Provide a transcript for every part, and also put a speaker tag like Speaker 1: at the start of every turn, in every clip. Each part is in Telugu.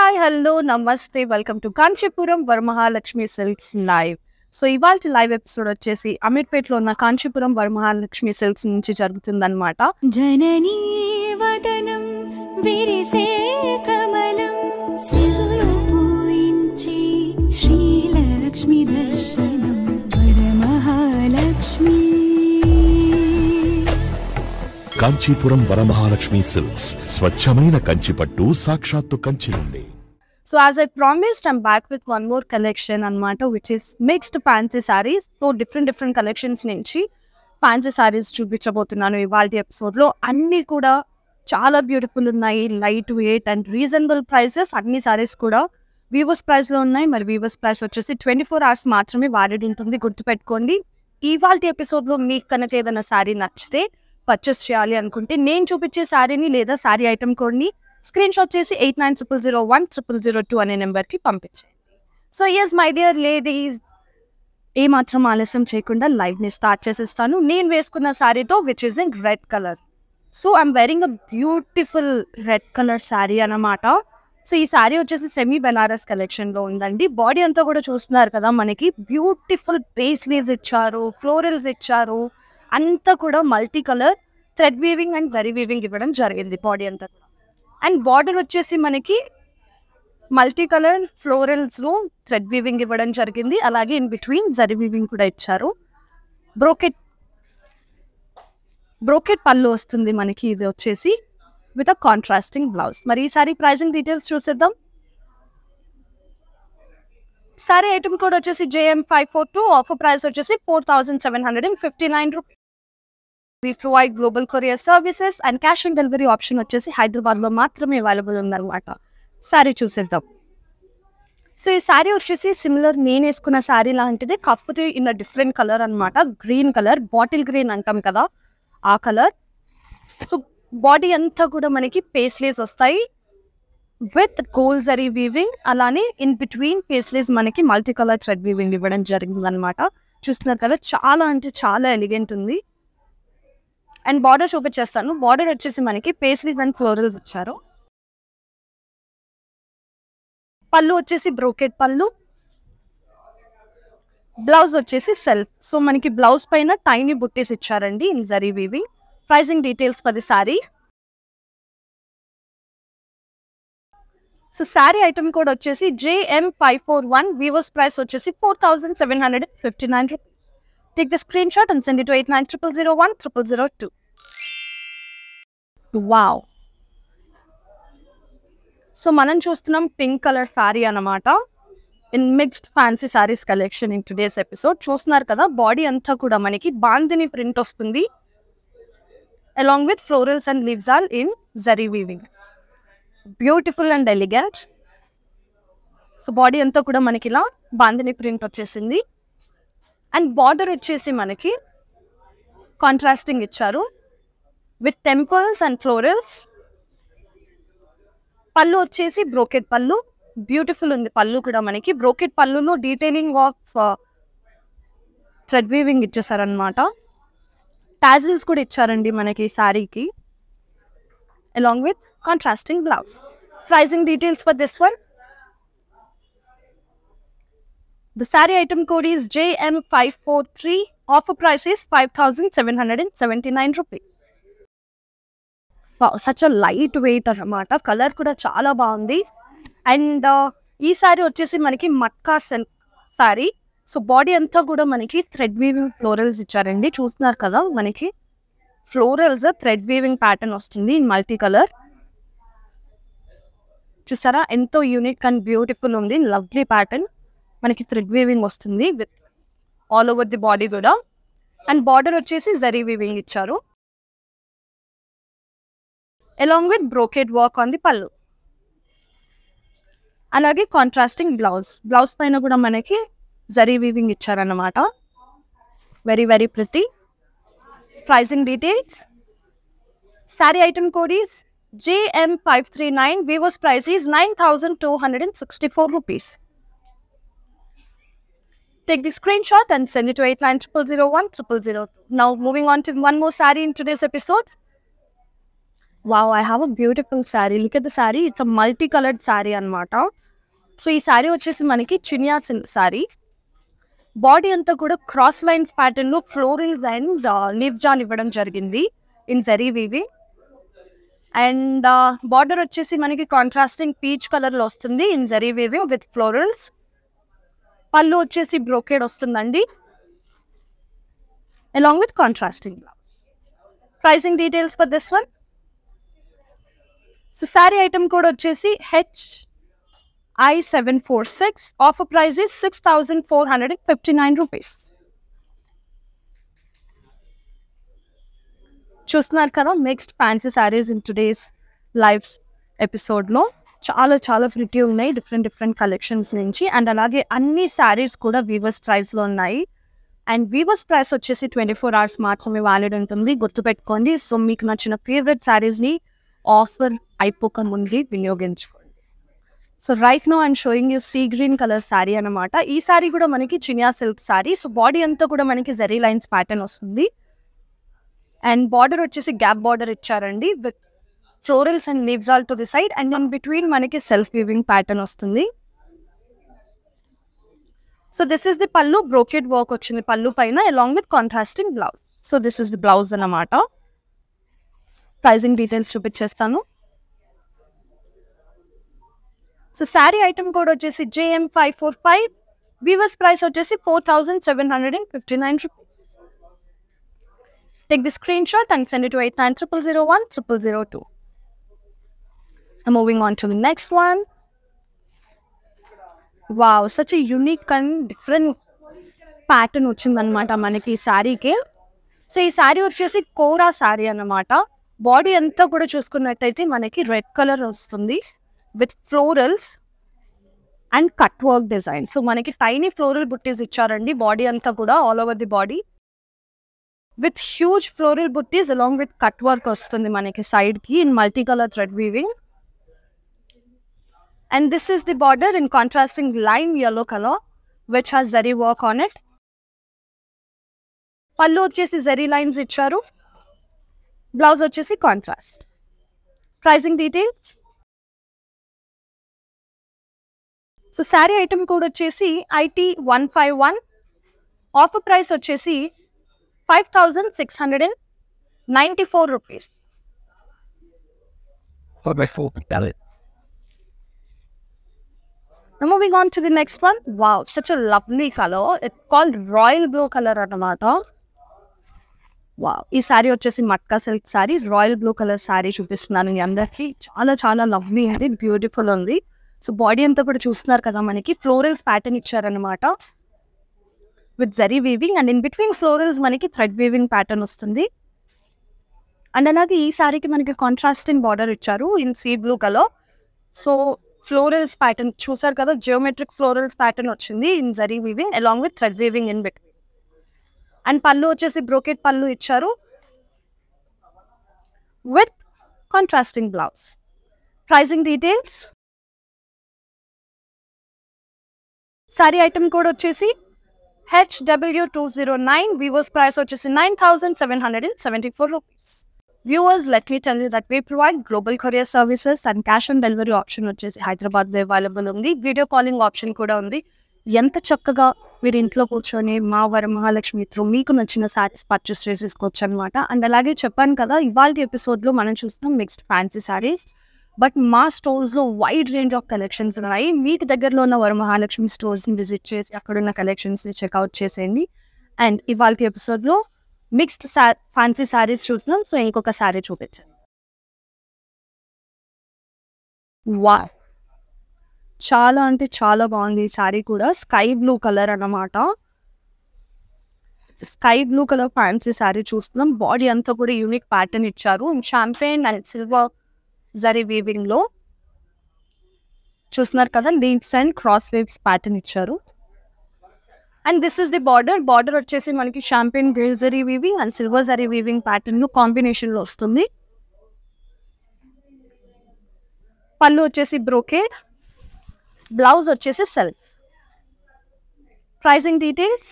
Speaker 1: హాయ్ హలో నమస్తే welcome to Kanchipuram Varamahalakshmi silks live. So ఇవాళ లైవ్ ఎపిసోడ్ వచ్చేసి అమీర్పేటలో ఉన్న కాంచీపురం వరమహాలక్ష్మి సిల్క్స్ నుంచి జరుగుతుందన్నమాట.
Speaker 2: జననీ వదనం విరిసే కమలం పూయించి శ్రీలక్ష్మి దర్శనం వరమహాలక్ష్మి.
Speaker 3: కాంచీపురం వరమహాలక్ష్మి సిల్క్స్ స్వచ్ఛమైన కంచిపట్టు సాక్షాత్తు కంచి నుండి.
Speaker 1: So as I promised, I'm back with one more collection anamata, which is mixed fancy sarees. So different collections nunchi fancy sarees చూపించబోతున్నాను ఇవాళ ఎపిసోడ్ లో. అన్ని కూడా చాలా బ్యూటిఫుల్ ఉన్నాయి, light weight and reasonable prices. అన్ని సారీస్ కూడా వీవర్స్ ప్రైస్ లో ఉన్నాయి. మరి వీవర్స్ ప్రైస్ వచ్చేసి 24 hours మాత్రమే వాలిడ్ ఉంటుంది, గుర్తుపెట్టుకోండి. ఇవాళ ఎపిసోడ్ లో మీకు కనుక ఏదైనా సారీ నచ్చితే పర్చేస్ చేయాలి అనుకుంటే నేను చూపించే శారీని లేదా శారీ ఐటమ్ కోడ్ని స్క్రీన్ షాట్ చేసి 8900010002 అనే నెంబర్కి పంపించండి. So yes my dear ladies, ఏమాత్రం ఆలస్యం చేయకుండా లైవ్ని స్టార్ట్ చేసేస్తాను నేను వేసుకున్న శారీతో, which is in red colour. So I'm wearing a beautiful red colour sari అన్నమాట. సో ఈ శారీ వచ్చేసి సెమీ బెనారస్ కలెక్షన్లో ఉందండి. బాడీ అంతా కూడా చూస్తున్నారు కదా, మనకి బ్యూటిఫుల్ పేస్లీస్ ఇచ్చారు, ఫ్లోరల్స్ ఇచ్చారు, అంతా కూడా multi colour thread weaving and zari weaving ఇవ్వడం జరిగింది బాడీ అంతా కూడా. అండ్ బార్డర్ వచ్చేసి మనకి మల్టీ కలర్ ఫ్లోరల్స్లో థ్రెడ్ వీవింగ్ ఇవ్వడం జరిగింది. అలాగే ఇన్ బిట్వీన్ జరీ వీవింగ్ కూడా ఇచ్చారు. బ్రోకెట్ పళ్ళు వస్తుంది మనకి, ఇది వచ్చేసి విత్ అ కాంట్రాస్టింగ్ బ్లౌజ్. మరి ఈ సారీ ప్రైజింగ్ డీటెయిల్స్ చూసేద్దాం. సారీ ఐటమ్ కోడ్ వచ్చేసి JM542, ఆఫర్ ప్రైస్ వచ్చేసి 4759 rupees. We provide global courier services and cash on delivery option వచ్చేసి హైదరాబాద్లో మాత్రమే అవైలబుల్ ఉందన్నమాట. శారీ చూసేద్దాం. సో ఈ శారీ వచ్చేసి సిమిలర్ నేను వేసుకున్న శారీ లాంటిదే, కాకపోతే ఇన్ డిఫరెంట్ కలర్ అనమాట. గ్రీన్ కలర్, బాటిల్ గ్రీన్ అంటాం కదా ఆ కలర్. సో బాడీ అంతా కూడా మనకి పేస్లీస్ వస్తాయి విత్ గోల్డ్ జరీ వీవింగ్. అలానే ఇన్ బిట్వీన్ పేస్లీస్ మనకి మల్టీ కలర్ థ్రెడ్ వీవింగ్ ఇవ్వడం జరిగింది అనమాట. చూస్తున్నారు కదా, చాలా అంటే చాలా ఎలిగెంట్ ఉంది. అండ్ బార్డర్ చూపించేస్తాను. బార్డర్ వచ్చేసి మనకి పేస్లీస్ అండ్ ఫ్లోరల్స్ ఇచ్చారు. పళ్ళు వచ్చేసి బ్రోకెట్ పళ్ళు, బ్లౌజ్ వచ్చేసి సెల్ఫ్. సో మనకి బ్లౌజ్ పైన టైనీ బుట్టీస్ ఇచ్చారండి in zari weaving. Pricing details for the sari. So sari item code వచ్చేసి JM541, వీవర్స్ ప్రైస్ వచ్చేసి 4759 rupees. Take the screenshot and send it to 8900010002. Wow. So మనం చూస్తున్నాం పింక్ కలర్ శారీ అన్నమాట. In mixed fancy saris collection in today's episode. చూస్తున్నారు కదా, బాడీ అంతా కూడా మనకి బాందిని ప్రింట్ వస్తుంది, along with florals and leaves all in zari weaving. Beautiful and elegant. So body అంతా కూడా మనకి ఇలా బాందిని ప్రింట్ వచ్చేసింది. అండ్ బార్డర్ వచ్చేసి మనకి కాంట్రాస్టింగ్ ఇచ్చారు విత్ టెంపుల్స్ అండ్ ఫ్లోరల్స్. పళ్ళు వచ్చేసి బ్రోకెట్ పళ్ళు, బ్యూటిఫుల్ ఉంది పళ్ళు కూడా మనకి. బ్రోకెట్ పళ్ళులో డీటెయిలింగ్ ఆఫ్ థ్రెడ్ వీవింగ్ ఇచ్చేసారనమాట. టాజిల్స్ కూడా ఇచ్చారండి మనకి శారీకి, along with contrasting blouse. Pricing details for this one. The saree item code is JM543. Offer price is 5779 rupees. Wow, such a light weight అన్నమాట. కలర్ కూడా చాలా బాగుంది. అండ్ ఈ సారీ వచ్చేసి మనకి matka silk sorry. So body అంతా కూడా మనకి థ్రెడ్ వీవింగ్ ఫ్లోరల్స్ ఇచ్చారండి. చూస్తున్నారు కదా, మనకి ఫ్లోరల్స్ థ్రెడ్ వీవింగ్ ప్యాటర్న్ వస్తుంది ఇన్ మల్టీ కలర్. చూసారా, ఎంతో యూనిక్ అండ్ బ్యూటిఫుల్ ఉంది. లవ్లీ ప్యాటర్న్, మనకి థ్రెడ్ వీవింగ్ వస్తుంది with all over the body కూడా. అండ్ బార్డర్ వచ్చేసి జరీ వీవింగ్ ఇచ్చారు, along with brocade work on the pallu. అలాగే కాంట్రాస్టింగ్ బ్లౌజ్. బ్లౌజ్ పైన కూడా మనకి జరీ వీవింగ్ ఇచ్చారన్నమాట. Very very pretty. Pricing details. Sari item code is JM539. Weavers price is 9264 rupees. Take the screenshot and send it to 8900010002. Now moving on to one more saree in today's episode. Wow, I have a beautiful sari. Look at the sari, it's a multi coloured sari అనమాట. సో ఈ శారీ వచ్చేసి మనకి చినియా సిల్క్ శారీ. బాడీ అంతా కూడా క్రాస్ లైన్స్ ప్యాటర్న్ లో ఫ్లోరల్ అండ్ లీవ్ జాన్ ఇవ్వడం జరిగింది in zari weaving. And border వచ్చేసి మనకి కాంట్రాస్టింగ్ పీచ్ కలర్ లో వస్తుంది in zari weaving with florals. పళ్ళు వచ్చేసి బ్రోకేడ్ వస్తుందండి along with contrasting blouse. Pricing details for this one. So saree item code వచ్చేసి HI746. Offer price is 6,459 rupees. చూస్తున్నారు కదా mixed fancy saris in today's live ఎపిసోడ్లో. చాలా చాలా ప్రిటీ ఉన్నాయి డిఫరెంట్ కలెక్షన్స్ నుంచి. అండ్ అలాగే అన్ని శారీస్ కూడా వీవర్స్ ప్రైస్లో ఉన్నాయి. అండ్ వీవర్స్ ప్రైస్ వచ్చేసి 24 hours మాత్రమే వ్యాలిడ్ ఉంటుంది, గుర్తుపెట్టుకోండి. సో మీకు నచ్చిన ఫేవరెట్ శారీస్ని ఆఫర్ అయిపోక ముందే వినియోగించుకోండి. So right now I'm showing you sea green colour sari అనమాట. ఈ శారీ కూడా మనకి Chiniya silk sari. So body అంతా కూడా మనకి జరీ లైన్స్ ప్యాటర్న్ వస్తుంది. అండ్ బార్డర్ వచ్చేసి గ్యాప్ బార్డర్ ఇచ్చారండి with florals and leaves all to the side. And in between మనకి సెల్ఫ్ వీవింగ్ ప్యాటర్న్ వస్తుంది. So this is the pallu, brocade work వచ్చింది పళ్ళు పైన along with contrasting blouse. So this is the blouse అన్నమాట. ప్రైజింగ్ డీటెయిల్స్ చూపించేస్తాను. సో శారీ ఐటమ్ కోడ్ వచ్చేసి JM545. వీవర్స్ ప్రైస్ వచ్చేసి 4,759 rupees. Take the screenshot and send it to 8900010002. I'm moving on to the next one. Wow, such a unique and different pattern వచ్చిందనమాట మనకి ఈ శారీకి. సో ఈ శారీ వచ్చేసి కోరా శారీ అన్నమాట. బాడీ అంతా కూడా చూసుకున్నట్టయితే మనకి రెడ్ కలర్ వస్తుంది with florals and cut work design. So మనకి టైనీ ఫ్లోరల్ బుట్టీస్ ఇచ్చారండి బాడీ అంతా కూడా all over the body with huge floral buttis along with cut work వస్తుంది మనకి సైడ్కి in multi colour thread weaving. And this is the border in contrasting lime yellow color which has zari work on it. Pallu vachesi zari lines icharu. Blouse vachesi contrast. Pricing details. So saree item code vachesi IT151. Offer price vachesi 5,694 rupees. Now moving on to the next one. Wow, such a lovely color. It's called royal blue color anamata. Wow, ఈ సారీ వచ్చేసి matka silk sorry, royal blue colour sorry చూపిస్తున్నాను మీ అందరికి. చాలా చాలా లవ్లీ అండి, బ్యూటిఫుల్ ఉంది. సో బాడీ అంతా కూడా చూస్తున్నారు కదా మనకి ఫ్లోరల్స్ ప్యాటర్న్ ఇచ్చారనమాట with zari weaving. And in between florals మనకి థ్రెడ్ వీవింగ్ ప్యాటర్న్ వస్తుంది. అండ్ అలాగే ఈ సారీకి మనకి కాంట్రాస్టింగ్ బార్డర్ ఇచ్చారు in sea blue colour. So florals pattern చూసారు కదా, జియోమెట్రిక్ ఫ్లోరల్స్ ప్యాటర్న్ వచ్చింది in zari weaving along with thread weaving in between. And pallu వచ్చేసి బ్రోకెట్ పళ్ళు ఇచ్చారు with contrasting blouse. Pricing details. Sorry item code వచ్చేసి HW209. Viewers price వచ్చేసి 9,774 rupees. Viewers, let me tell you that we provide global courier services and cash on delivery option వచ్చేసి హైదరాబాద్లో అవైలబుల్ ఉంది. వీడియో కాలింగ్ ఆప్షన్ కూడా ఉంది. ఎంత చక్కగా మీరు ఇంట్లో కూర్చొని మా వరమహాలక్ష్మి త్రూ మీకు నచ్చిన శారీస్ పర్చేస్ చేసుకోవచ్చు అనమాట. అండ్ అలాగే చెప్పాను కదా, ఇవాళ ఎపిసోడ్లో మనం చూస్తాం మిక్స్డ్ ఫ్యాన్సీ శారీస్. బట్ మా స్టోర్స్లో వైడ్ రేంజ్ ఆఫ్ కలెక్షన్స్ ఉన్నాయి. మీకు దగ్గరలో ఉన్న వరమహాలక్ష్మి స్టోర్స్ని విజిట్ చేసి అక్కడున్న కలెక్షన్స్ని చెక్అవుట్ చేసేయండి. అండ్ ఇవాళ ఎపిసోడ్లో మిక్స్డ్ ఫ్యాన్సీ శారీస్ చూస్తున్నాం. సో ఇంకొక శారీ చూపించాను. వా, చాలా అంటే చాలా బాగుంది ఈ శారీ కూడా. స్కై బ్లూ కలర్ అన్నమాట. Sky blue colour fancy sari చూస్తున్నాం. బాడీ అంతా కూడా యూనిక్ ప్యాటర్న్ ఇచ్చారు. Champagne and silver zari weaving లో చూస్తున్నారు కదా, leaves and cross waves pattern ఇచ్చారు. And this is the border. Border వచ్చేసి మనకి champagne grey zari weaving and silver zari weaving pattern combination లో వస్తుంది. పళ్ళు వచ్చేసి బ్రోకేడ్, బ్లౌజ్ వచ్చేసి self. Pricing details.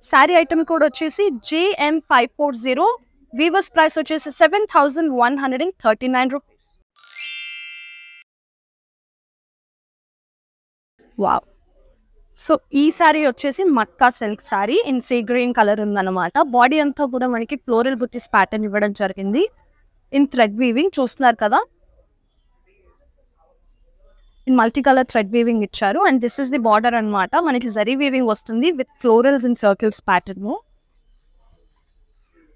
Speaker 1: Sari item code వచ్చేసి JM540. వీవర్స్ ప్రైస్ వచ్చేసి 7,139 రూపీస్. వావ్. సో ఈ శారీ వచ్చేసి matka silk sari in see green colour ఉందన్నమాట. బాడీ అంతా కూడా మనకి ఫ్లోరల్ బుట్టీస్ ప్యాటర్న్ ఇవ్వడం జరిగింది ఇన్ థ్రెడ్ వీవింగ్. చూస్తున్నారు కదా, in multi colour thread weaving ఇచ్చారు. And this is the border అనమాట. మనకి జరీ వీవింగ్ వస్తుంది with florals in circles pattern.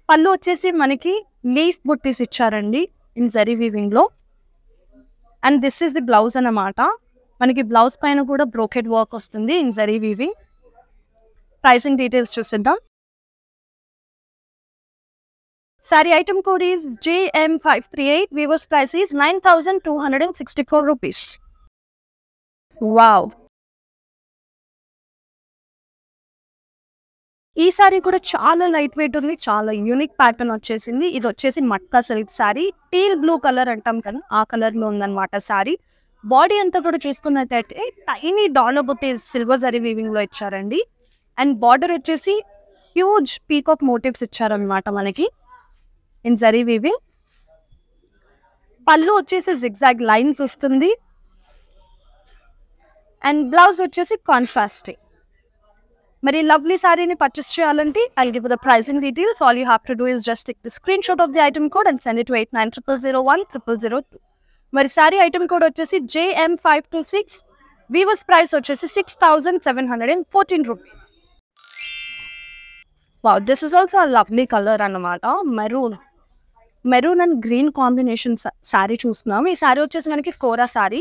Speaker 1: Pallu వచ్చేసి మనకి లీఫ్ బుట్టీస్ ఇచ్చారండి ఇన్ జరీ వీవింగ్ లో. And this is the blouse అన్నమాట. మనకి బ్లౌజ్ పైన కూడా బ్రోకెడ్ వర్క్ వస్తుంది in zari weaving. Pricing details చూసిద్దాం. Sari item code is JM538. Weavers price is 9,264 rupees. Wow. ఈ సారీ కూడా చాలా లైట్ వెయిట్ ఉంది, చాలా యూనిక్ ప్యాటర్న్ వచ్చేసింది. ఇది వచ్చేసి matka silk sorry, teal blue colour అంటాం కదా ఆ కలర్ లో ఉందన్నమాట సారీ. బాడీ అంతా కూడా చూసుకున్నట్టయితే tiny dollar buttis silver zari weaving లో ఇచ్చారండి. అండ్ బార్డర్ వచ్చేసి హ్యూజ్ పీకాక్ మోటివ్స్ ఇచ్చారనమాట మనకి ఇన్ జరీ వీవింగ్. పళ్ళు వచ్చేసి జిగ్జాగ్ లైన్స్ వస్తుంది. అండ్ బ్లౌజ్ వచ్చేసి కాంట్రాస్టింగ్. మరి లవ్లీ సారీని పర్చేస్ చేయాలంటే I'll give you the pricing details. All you have to do is just take the screenshot of the item code and send it to 8900010002. మరి సారీ ఐటమ్ కోడ్ వచ్చేసి JM526. వీవర్స్ ప్రైస్ వచ్చేసి 6,714 rupees. Wow, this is also a lovely colour అన్నమాట. Maroon and green combination sari చూస్తున్నాం. ఈ సారీ వచ్చేసి మనకి కోరా సారీ.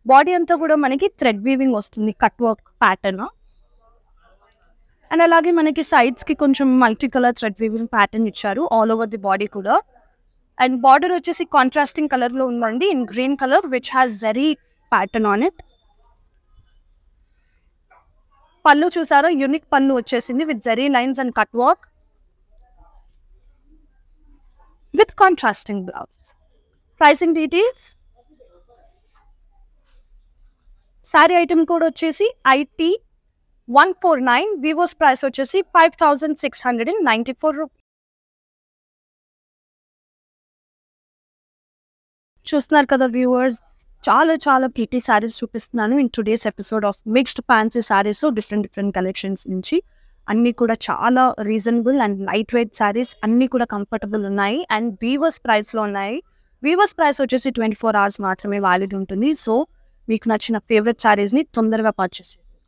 Speaker 1: బాడీ అంతా కూడా మనకి థ్రెడ్ వీవింగ్ వస్తుంది, కట్ వర్క్ ప్యాటర్న్. అండ్ అలాగే మనకి సైడ్స్కి కొంచెం multi colour thread weaving pattern ఇచ్చారు ఆల్ ఓవర్ ది బాడీ కూడా. అండ్ బార్డర్ వచ్చేసి కాంట్రాస్టింగ్ కలర్లో ఉందండి in green colour which has zari pattern on it. పళ్ళు చూసారో యూనిక్ పళ్ళు వచ్చేసింది with zari lines and cut work with contrasting blouse. Pricing details. Sorry item code వచ్చేసి IT149. వీవర్స్ ప్రైస్ వచ్చేసి 5,694 రూపీస్. చూస్తున్నారు కదా వ్యూవర్స్, చాలా చాలా ప్రిటీ శారీస్ చూపిస్తున్నాను in today's episode of mixed fancy saris. Different collections నుంచి అన్నీ కూడా చాలా reasonable and light weight saris అన్నీ కూడా కంఫర్టబుల్ ఉన్నాయి అండ్ వీవర్స్ ప్రైస్లో ఉన్నాయి. వీవర్స్ ప్రైస్ వచ్చేసి 24 hours మాత్రమే వ్యాలిడ్ ఉంటుంది. సో మీకు నచ్చిన ఫేవరెట్ శారీస్ని తొందరగా పర్చేస్ చేసేసి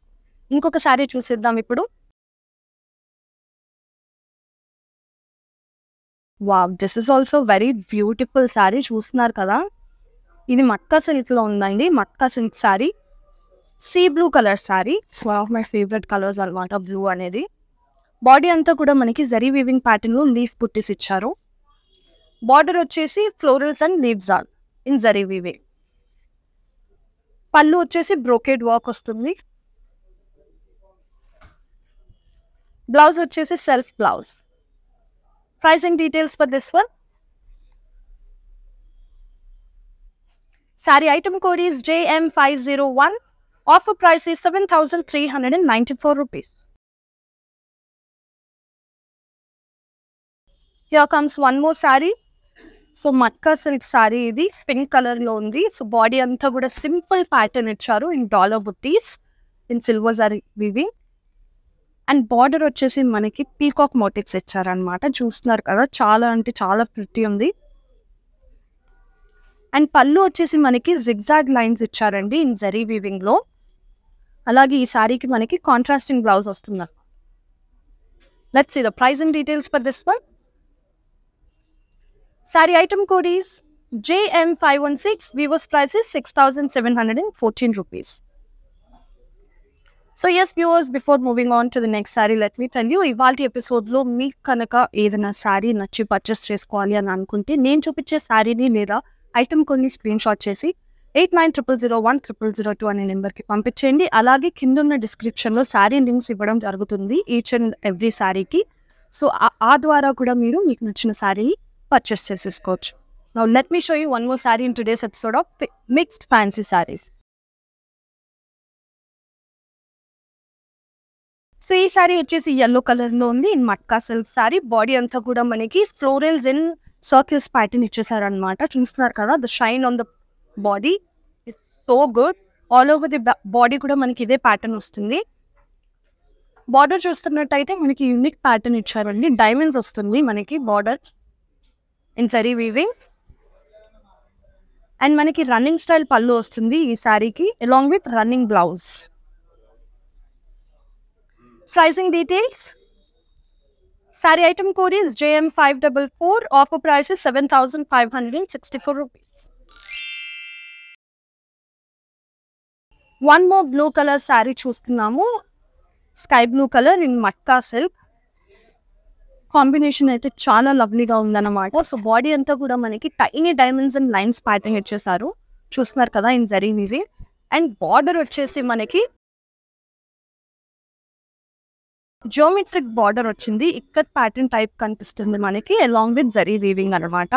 Speaker 1: ఇంకొక శారీ చూసిద్దాం ఇప్పుడు. Wow, this is also very beautiful saree. చూస్తున్నారు కదా, ఇది మట్కా సిల్క్లో ఉందండి. Matka silk saree, sea blue colour saree. One of my favourite colours అనమాట బ్లూ అనేది. బాడీ అంతా కూడా మనకి జరీ వీవింగ్ ప్యాటర్న్లో లీఫ్ బుట్టీస్ ఇచ్చారు. బార్డర్ వచ్చేసి florals and leaves are in zari weaving. Pallu వచ్చేసి బ్రోకెడ్ వర్క్ వస్తుంది. బ్లౌజ్ వచ్చేసి self blouse. Pricing details for this one. Saree item code is JM501. Offer price is 7,394 rupees. Here comes one more sari. So matka silk sari, ఇది పింక్ కలర్లో ఉంది. సో బాడీ అంతా కూడా సింపుల్ ప్యాటర్న్ ఇచ్చారు ఇన్ డాలర్ బుట్టీస్ in silver zari weaving. And border వచ్చేసి మనకి పీకాక్ మోటివ్స్ ఇచ్చారనమాట. చూస్తున్నారు కదా, చాలా అంటే చాలా ప్రిటీ ఉంది. అండ్ పళ్ళు వచ్చేసి మనకి జిగ్జాగ్ లైన్స్ ఇచ్చారండి ఇన్ జరీ వీవింగ్లో. అలాగే ఈ సారీకి మనకి కాంట్రాస్టింగ్ బ్లౌజ్ వస్తుంది. Let's see the pricing details for this one. Saree item code is JM516. Weavers price is 6,714 rupees. So yes viewers, before moving on to the next saree let me tell you, ఇవాళ ఎపిసోడ్లో మీకు కనుక ఏదైనా సారీ నచ్చి పర్చేస్ చేసుకోవాలి అని అనుకుంటే నేను చూపించే సారీని లేదా ఐటమ్ కొన్ని స్క్రీన్ షాట్ చేసి 8900010002 అనే నెంబర్కి పంపించేయండి. అలాగే కింద ఉన్న డిస్క్రిప్షన్లో సారీ లింక్స్ ఇవ్వడం జరుగుతుంది ఈచ్ అండ్ ఎవ్రీ సారీకి. సో ఆ ద్వారా కూడా మీరు మీకు నచ్చిన సారీ పర్చేస్ చేసేసుకోవచ్చు. Now let me show you one more saree in today's episode of Mixed Fancy Sarees. So ఈ సారీ వచ్చేసి yellow కలర్లో ఉంది. In matka silk sorry. Body అంతా కూడా మనకి ఫ్లోరల్స్ అండ్ సర్కిల్స్ ప్యాటర్న్ ఇచ్చేసారు అనమాట. చూస్తున్నారు కదా, the shine on the body is so good. All over the body కూడా మనకి ఇదే ప్యాటర్న్ వస్తుంది. బార్డర్ చూస్తున్నట్టయితే మనకి యూనిక్ ప్యాటర్న్ ఇచ్చారండి. డైమండ్స్ వస్తుంది మనకి border in zari weaving. And మనకి రన్నింగ్ స్టైల్ పళ్ళు వస్తుంది ఈ శారీకి, along with running blouse. Pricing details. Saree item code is JM544. Offer price is 7,564 rupees. One more blue color saree చూస్తున్నాము. Sky blue colour in matka silk. Combination అయితే చాలా లవ్లీగా ఉందన్నమాట. సో బాడీ అంతా కూడా మనకి tiny diamonds and lines pattern ఇచ్చేసారు. చూస్తున్నారు కదా in zari weaving. And border వచ్చేసి మనకి జియోమెట్రిక్ బార్డర్ వచ్చింది. ఇక్కత్ ప్యాటర్న్ టైప్ కనిపిస్తుంది మనకి, అలాంగ్ విత్ జరీ వీవింగ్ అనమాట.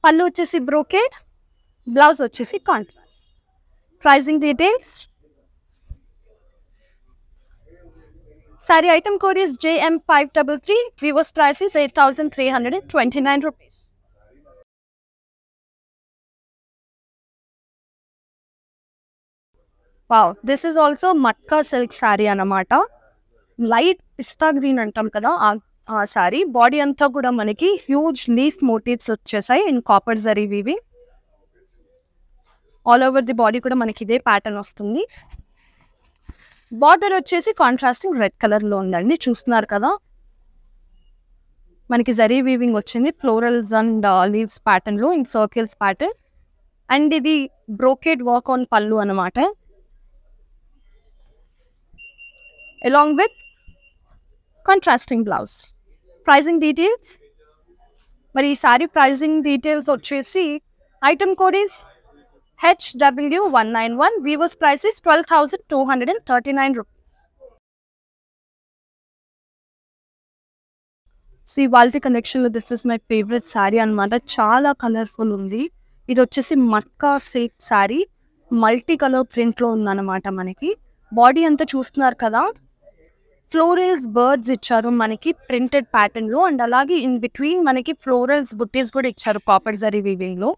Speaker 1: పళ్ళు వచ్చేసి బ్రోకేడ్, బ్లౌజ్ వచ్చేసి contrast. Pricing details. Sorry item code is JM533. Weavers price is 8,329 rupees. Wow, this is also matka silk saree అన్నమాట. లైట్ పిస్తా గ్రీన్ అంటాం కదా ఆ సారీ. బాడీ అంతా కూడా మనకి హ్యూజ్ లీఫ్ మోటివ్స్ వచ్చేసాయి in copper zari weaving. All over the body కూడా మనకి ఇదే ప్యాటర్న్ వస్తుంది. బార్డర్ వచ్చేసి కాంట్రాస్టింగ్ రెడ్ కలర్లో ఉందండి. చూస్తున్నారు కదా మనకి జరీ వీవింగ్ వచ్చింది ఫ్లోరల్స్ అండ్ లీవ్స్ ప్యాటర్న్లో ఇన్ సర్కిల్స్ ప్యాటర్న్. అండ్ ఇది బ్రోకేడ్ వర్క్ ఆన్ పళ్ళు అనమాట, along with contrasting blouse. Pricing details. మరి ఈ సారీ ప్రైజింగ్ డీటెయిల్స్ వచ్చేసి item code is HW191. Viewers price is 12,239 rupees. So ఇవాళ కలెక్షన్లో this is my favourite sari అనమాట. చాలా కలర్ఫుల్ ఉంది. ఇది వచ్చేసి matka silk sari, multi colour ప్రింట్లో ఉందన్నమాట మనకి. బాడీ అంతా చూస్తున్నారు కదా, ఫ్లోరల్స్ బర్డ్స్ ఇచ్చారు మనకి ప్రింటెడ్ ప్యాటర్న్లో. అండ్ అలాగే ఇన్ బిట్వీన్ మనకి ఫ్లోరల్స్ బుట్టీస్ కూడా ఇచ్చారు కాపర్ జరీ వీవింగ్లో.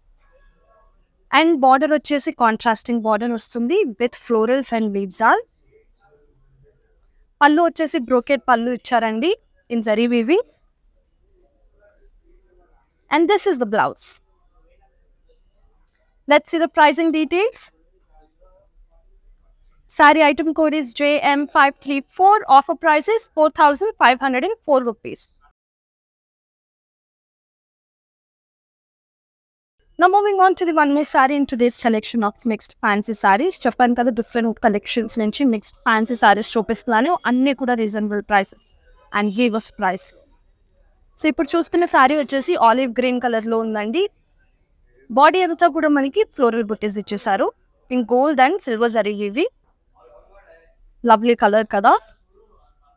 Speaker 1: అండ్ బార్డర్ వచ్చేసి కాంట్రాస్టింగ్ బార్డర్ వస్తుంది with florals and leaves all. Pallu వచ్చేసి బ్రోకెట్ పళ్ళు ఇచ్చారండి in zari weaving. And this is the blouse. Let's see the pricing details. Saree item code is JM534. Offer price is 4,504 rupees. Now moving on to the one more saree in today's collection of mixed fancy sarees. చెప్పాను కదా డిఫరెంట్ కలెక్షన్స్ నుంచి మిక్స్డ్ ఫ్యాన్సీ సారీస్ చూపిస్తున్నాను. అన్నీ కూడా reasonable prices and weavers price. So ఇప్పుడు చూస్తున్న సారీ వచ్చేసి ఆలివ్ గ్రీన్ కలర్లో ఉందండి. బాడీ అంతా కూడా మనకి ఫ్లోరల్ బుట్టీస్ ఇచ్చేసారు in gold and silver zari weaving. Lovely colour కదా.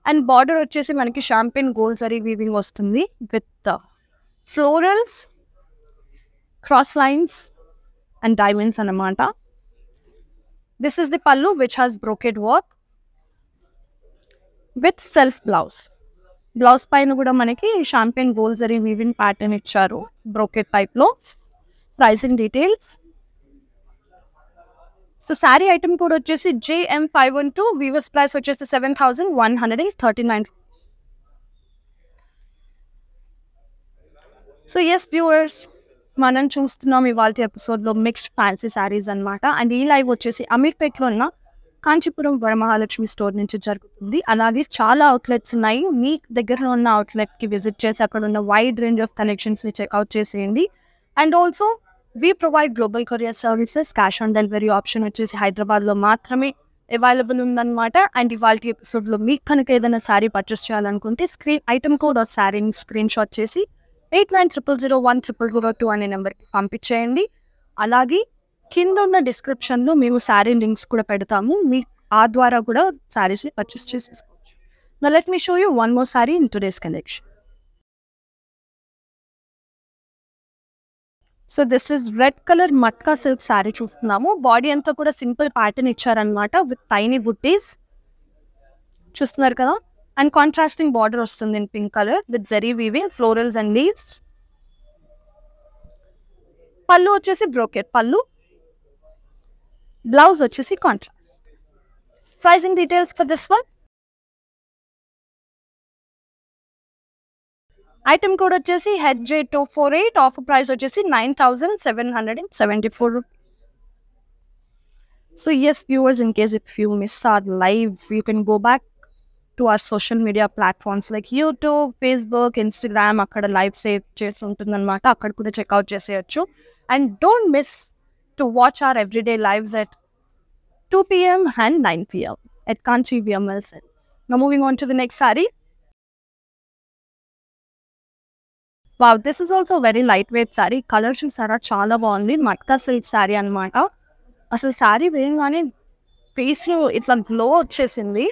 Speaker 1: అండ్ బార్డర్ వచ్చేసి మనకి షాంపెయిన్ గోల్డ్ జరీ వీవింగ్ వస్తుంది with florals, cross lines and diamonds అన్నమాట. దిస్ ఇస్ ది పల్లు which has brocade work with self blouse. Blouse పైన కూడా మనకి champagne gold zari weaving pattern ఇచ్చారు బ్రోకెడ్ టైప్లో. Pricing details. So sari item code వచ్చేసి JM512. వీవర్స్ ప్రైస్ వచ్చేసి 7,139. సో ఎస్ వ్యూవర్స్, మనం చూస్తున్నాం ఇవాళ ఎపిసోడ్లో మిక్స్డ్ ఫ్యాన్సీ శారీస్ అనమాట. అండ్ ఈ లైవ్ వచ్చేసి అమీర్పేట్లో ఉన్న కాంచీపురం వరమహాలక్ష్మి స్టోర్ నుంచి జరుగుతుంది. అలాగే చాలా అవుట్లెట్స్ ఉన్నాయి. మీ దగ్గరలో ఉన్న అవుట్లెట్కి విజిట్ చేసి అక్కడ ఉన్న వైడ్ రేంజ్ ఆఫ్ కలెక్షన్స్ని చెక్అవుట్ చేసేయండి. And also we provide global courier services. Cash on delivery option వచ్చేసి హైదరాబాద్లో మాత్రమే అవైలబుల్ ఉందన్నమాట. అండ్ ఇవాళ ఎపిసోడ్లో మీకు కనుక ఏదైనా శారీ పర్చేస్ చేయాలనుకుంటే స్క్రీన్ ఐటమ్ కోడ్ ఆఫ్ శారీని స్క్రీన్ షాట్ చేసి 8900010002 అనే నెంబర్కి పంపించేయండి. అలాగే కింద ఉన్న డిస్క్రిప్షన్లో మేము శారీ లింక్స్ కూడా పెడతాము. మీ ఆ ద్వారా కూడా శారీస్ని పర్చేస్ చేసేసుకోవచ్చు. Now let me show you one more saree in today's collection. So this is red colour matka silk sari చూస్తున్నాము. బాడీ అంతా కూడా సింపుల్ ప్యాటర్న్ ఇచ్చారనమాట విత్ టైనీ బుట్టీస్. చూస్తున్నారు కదా. అండ్ కాంట్రాస్టింగ్ బార్డర్ వస్తుంది in pink colour with zari weaving, florals and leaves. పళ్ళు వచ్చేసి బ్రోకెట్ పళ్ళు, బ్లౌజ్ వచ్చేసి contrast. Pricing details for this one. Item code వచ్చేసి HJ248, ఆఫర్ ప్రైస్ వచ్చేసి 9,774 rupees. So yes viewers, in case if you miss our live, you can go back to our social media platforms like YouTube, Facebook, Instagram. అక్కడ లైవ్ సేవ్ చేసి ఉంటుంది అనమాట, అక్కడ కూడా చెక్అవుట్ చేసేయచ్చు. And don't miss to watch our everyday lives at 2 PM and 9 PM at Kanchi VML Silks. Now moving on to the next saree. Wow, this is also very lightweight saree. Color చూసారా చాలా బాగుంది. మట్కా సిల్క్ saree అనమాట. అసలు శారీ వేయగానే ఫేస్లో ఇట్లా గ్లో వచ్చేసింది.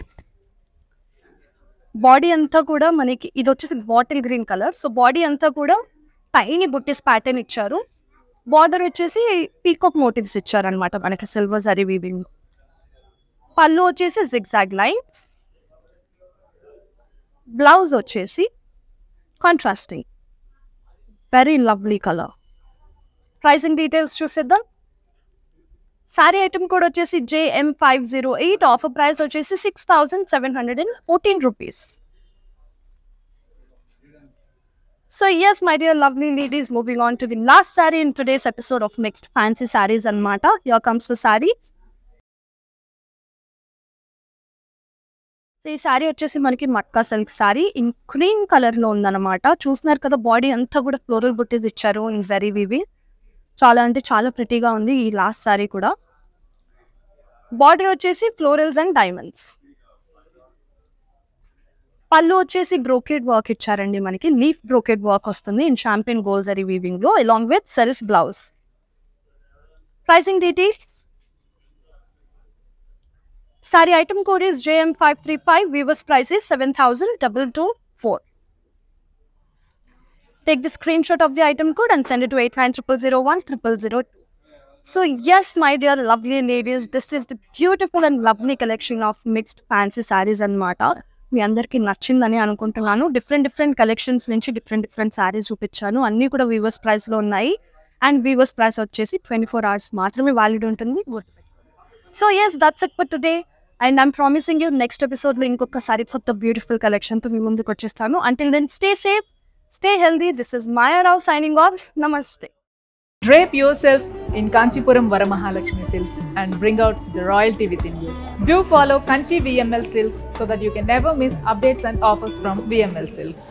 Speaker 1: బాడీ అంతా కూడా మనకి ఇది వచ్చేసి bottle green colour. So body అంతా కూడా టైనీ బుట్టిస్ ప్యాటర్న్ ఇచ్చారు. బార్డర్ వచ్చేసి పీకాక్ మోటివ్స్ ఇచ్చారనమాట మనకి సిల్వర్ జరీ వీవింగ్. పళ్ళు వచ్చేసి జిగ్జాగ్ లైన్స్, బ్లౌజ్ వచ్చేసి contrasting, very lovely colour. Pricing details చూసేద్దాం. సారీ ఐటమ్ కోడ్ వచ్చేసి JM508, ఆఫర్ ప్రైస్ వచ్చేసి 6,714 rupees. So yes my dear lovely ladies, moving on to the last saree in today's episode of Mixed Fancy Sarees anamata. Here comes the saree. So ఈ సారీ వచ్చేసి మనకి matka silk sorry in cream colour లో ఉందన్నమాట. చూస్తున్నారు కదా, బాడీ అంతా కూడా ఫ్లోరల్ బుట్టీస్ ఇచ్చారు ఇన్ జరీ వీవి. చాలా అంటే చాలా ప్రిటీగా ఉంది ఈ లాస్ట్ సారీ కూడా. బార్డర్ వచ్చేసి ఫ్లోరల్స్ అండ్ డైమండ్స్. పళ్ళు వచ్చేసి బ్రోకెడ్ వర్క్ ఇచ్చారండి మనకి. లీఫ్ బ్రోకెడ్ వర్క్ వస్తుంది in champagne gold zari weaving లో along with self blouse. Pricing details. Sorry item code is JM535. Viewers price is 7,224. Take the screenshot of the item code and send it to 8900010002. So yes my dear lovely ladies, this is the beautiful and lovely collection of mixed fancy sarees anamata. మీ అందరికీ నచ్చిందని అనుకుంటున్నాను. డిఫరెంట్ కలెక్షన్స్ నుంచి డిఫరెంట్ సారీస్ చూపించాను. అన్నీ కూడా వీవర్స్ ప్రైస్లో ఉన్నాయి. అండ్ వీవర్స్ ప్రైస్ వచ్చేసి 24 hours మాత్రమే వ్యాలిడ్ ఉంటుంది. So yes that's it for today. And I'm promising you next ఎపిసోడ్లో ఇంకొకసారి కొత్త బ్యూటిఫుల్ కలెక్షన్తో మీ ముందుకు వచ్చేస్తాను. Until then, stay safe, stay healthy. This is Maya Rao signing off. Namaste.
Speaker 4: Drape yourself in Kanchipuram Varamahalakshmi Silks and bring out the royalty within you. Do follow Kanchi VML Silks so that you can never miss updates and offers from VML Silks.